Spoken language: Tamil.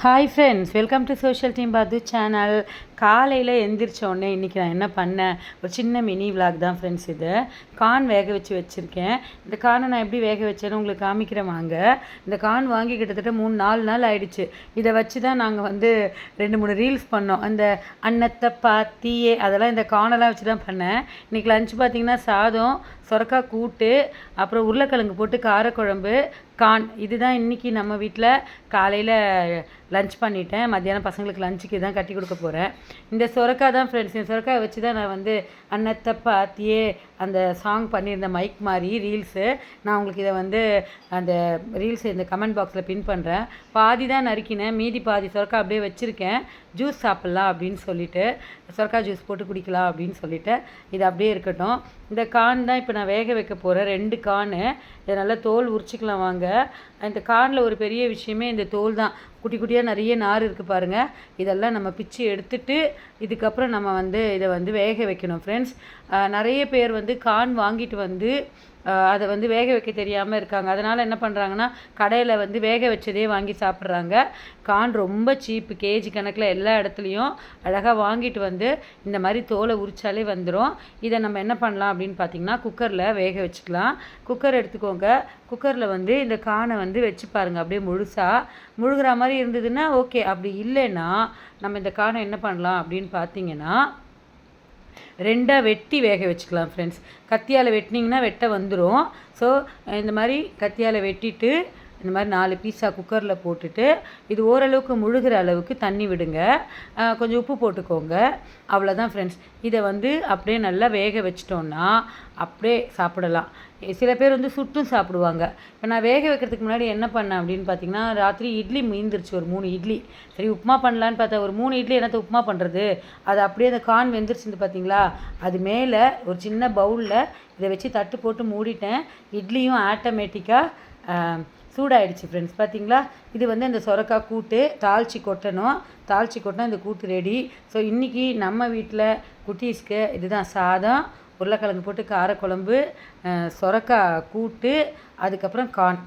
Hi friends, welcome to social team பாது சேனல். காலையில் எந்திரிச்ச உடனே இன்றைக்கி நான் என்ன பண்ணேன், ஒரு சின்ன மினி விலாக் தான் ஃப்ரெண்ட்ஸ். இது கார்ன் வேக வச்சுருக்கேன். இந்த கார்னை நான் எப்படி வேக வச்சேன்னு உங்களுக்கு காமிக்கிறேன் வாங்க. இந்த கார்ன் வாங்கி கிட்டத்தட்ட 3-4 நாள் ஆயிடுச்சு. இதை வச்சு தான் நாங்கள் 2-3 ரீல்ஸ் பண்ணோம். அந்த அன்னத்தை பாத்தியே அதெல்லாம் இந்த கார்னெல்லாம் வச்சு தான் பண்ணேன். இன்றைக்கி லஞ்ச் பார்த்திங்கன்னா சாதம், சொரக்காய் கூட்டு, அப்புறம் உருளைக்கிழங்கு போட்டு காரக்குழம்பு, கார்ன். இதுதான் இன்றைக்கி நம்ம வீட்டில் காலையில் லஞ்ச் பண்ணிட்டேன். மத்தியானம் பசங்களுக்கு லஞ்சுக்கு தான் கட்டி கொடுக்க போகிறேன். இந்த சொரக்காய் தான் ஃப்ரெண்ட்ஸ். இந்த சொரக்காய் வச்சு தான் நான் அன்னத்தை பாத்தியே அந்த சாங் பண்ணியிருந்த மைக் மாதிரி ரீல்ஸு. நான் உங்களுக்கு இதை அந்த ரீல்ஸை இந்த கமெண்ட் பாக்ஸில் பின் பண்ணுறேன். பாதி தான் நறுக்கினேன், மீதி பாதி சொரக்காய் அப்படியே வச்சுருக்கேன். ஜூஸ் சாப்பிட்லாம் அப்படின்னு சொல்லிவிட்டு, சொரக்காய் ஜூஸ் போட்டு குடிக்கலாம் அப்படின்னு சொல்லிவிட்டு இது அப்படியே இருக்கட்டும். இந்த கார்ன் தான் இப்போ நான் வேக வைக்க போகிறேன். 2 கார்னு. இதை நல்லா தோல் உரிச்சிக்கலாம் வாங்க. இந்த கார்னில் ஒரு பெரிய விஷயமே இந்த தோல் தான். குட்டி குட்டியாக நிறைய நார் இருக்குது பாருங்கள். இதெல்லாம் நம்ம பிச்சு எடுத்துட்டு இதுக்கப்புறம் நம்ம இதை வேக வைக்கணும் ஃப்ரெண்ட்ஸ். நிறைய பேர் கார்ன் வாங்கிட்டு அதை வேக வைக்க தெரியாமல் இருக்காங்க. அதனால் என்ன பண்ணுறாங்கன்னா, கடையில் வேக வச்சதே வாங்கி சாப்பிட்றாங்க. கார்ன் ரொம்ப சீப்பு, கேஜி கணக்கில் எல்லா இடத்துலையும் அழகாக வாங்கிட்டு இந்த மாதிரி தோலை உரிச்சாலே வந்துடும். இதை நம்ம என்ன பண்ணலாம் அப்படின்னு பார்த்திங்கன்னா, குக்கரில் வேக வச்சுக்கலாம். குக்கர் எடுத்துக்கோங்க. குக்கரில் இந்த கார்னை வச்சு பாருங்கள். அப்படியே முழுகிற மாதிரி இருந்ததுன்னா ஓகே. அப்படி இல்லைன்னா நம்ம இந்த கார்னை என்ன பண்ணலாம் அப்படின்னு பார்த்தீங்கன்னா, 2 வெட்டி வேக வச்சுக்கலாம் ஃப்ரெண்ட்ஸ். கத்தியால் வெட்டினீங்கன்னா வெட்ட வந்துடும். ஸோ இந்த மாதிரி கத்தியால் வெட்டிட்டு இந்த மாதிரி 4 பீஸாக குக்கரில் போட்டுட்டு இது ஓரளவுக்கு முழுகிற அளவுக்கு தண்ணி விடுங்க. கொஞ்சம் உப்பு போட்டுக்கோங்க. அவ்வளோதான் ஃப்ரெண்ட்ஸ். இதை அப்படியே நல்லா வேக வச்சிட்டோன்னா அப்படியே சாப்பிடலாம். சில பேர் சுட்டும் சாப்பிடுவாங்க. இப்போ நான் வேக வைக்கிறதுக்கு முன்னாடி என்ன பண்ணேன் அப்படின்னு பார்த்தீங்கன்னா, ராத்திரி இட்லி மீந்துருச்சு, ஒரு 3 இட்லி. சரி உப்புமா பண்ணலான்னு பார்த்தா, ஒரு 3 இட்லி என்னத்தை உப்புமா பண்ணுறது, அது அப்படியே அந்த கார்ன் வெந்துருச்சுன்னு பார்த்தீங்களா, அது மேலே ஒரு சின்ன பவுலில் இதை வச்சு தட்டு போட்டு மூடிட்டேன். இட்லியும் ஆட்டோமேட்டிக்காக சூடாயிடுச்சு ஃப்ரெண்ட்ஸ். பார்த்தீங்களா, இது அந்த சொரக்காய் கூட்டு தாளித்து கொட்டணும். தாளித்து கொட்டினா இந்த கூட்டு ரெடி. ஸோ இன்றைக்கி நம்ம வீட்டில் குட்டீஸ்க்கு இதுதான் சாதம், உருளைக்கிழங்கு போட்டு காரக்குழம்பு, சொரக்காய் கூட்டு, அதுக்கப்புறம் கார்ன்.